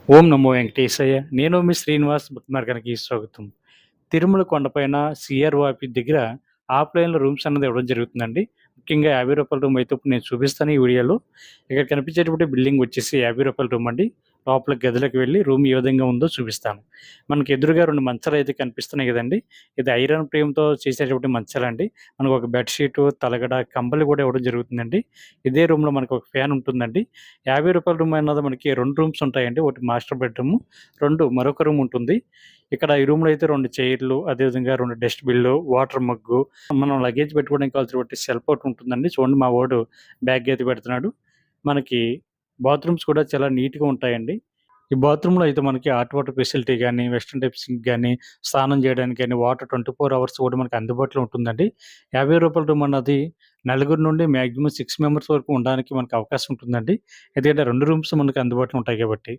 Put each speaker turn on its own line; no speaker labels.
ఓం నమో వెంకటేశయ్య. నేను మీ శ్రీనివాస్ బుక్ మార్గానికి స్వాగతం. తిరుమల కొండపైన సీఆర్ఓ ఆఫీస్ దగ్గర ఆఫ్‌లైన్‌లో రూమ్స్ అన్నది ఇవ్వడం జరుగుతుందండి. ముఖ్యంగా రూ. 50 రూమ్ అయితే ఇప్పుడు నేను చూపిస్తాను ఈ వీడియోలో. ఇక్కడ కనిపించేటువంటి బిల్డింగ్ వచ్చేసి రూ. 50 రూమ్ అండి. లోపల గదిలోకి వెళ్లి రూమ్ ఏ విధంగా ఉందో చూపిస్తాను. మనకి ఎదురుగా 2 మంచాలయితే కనిపిస్తున్నాయి గదండీ! ఇది ఐరన్ ఫ్రేమ్‌తో చేసేటువంటి మంచాలండి. మనకు ఒక బెడ్ షీటు, తలగడ, కంబలి గూడా ఇవ్వడం జరుగుతుందండి. ఇదే రూమ్‌లో మనకు ఒక ఫ్యాన్ ఉంటుందండి. రూ. 50 రూమ్ అన్నది మనకి 2 రూమ్స్ ఉంటాయండి. ఒకటి మాస్టర్ బెడ్‌రూము, 2 మరొక రూమ్ ఉంటుంది. ఇక్కడ ఈ రూమ్‌లో అయితే 2 చైర్లు, అదేవిధంగా 2 డస్ట్ బిన్‌లు, వాటర్ మగ్గు, మనం లగేజ్ పెట్టుకోవడానికి కావాల్సినటువంటి షెల్ఫ్ ఒకటి ఉంటుందండి. చూడండి మా వోడు బ్యాగ్ అయితే పెడుతున్నాడు. మనకి బాత్రూమ్స్ కూడా చాలా నీట్‌గా ఉంటాయండి. ఈ బాత్రూమ్‌లో అయితే మనకి హాట్ వాటర్ ఫెసిలిటీ గాని, వెస్టర్న్ టైప్ సింక్ గాని, స్నానం చేయడానికి గాని, వాటర్ 24 అవర్స్ కూడా మనకు అందుబాటులో ఉంటుందండి. రూ. 50 రూమ్ అన్నది నలుగురు నుండి మాక్సిమం 6 మెంబర్స్ వరకు ఉండడానికి మనకు అవకాశం ఉంటుందండి. ఎందుకంటే 2 రూమ్స్ మనకు అందుబాటులో ఉంటాయి కాబట్టి.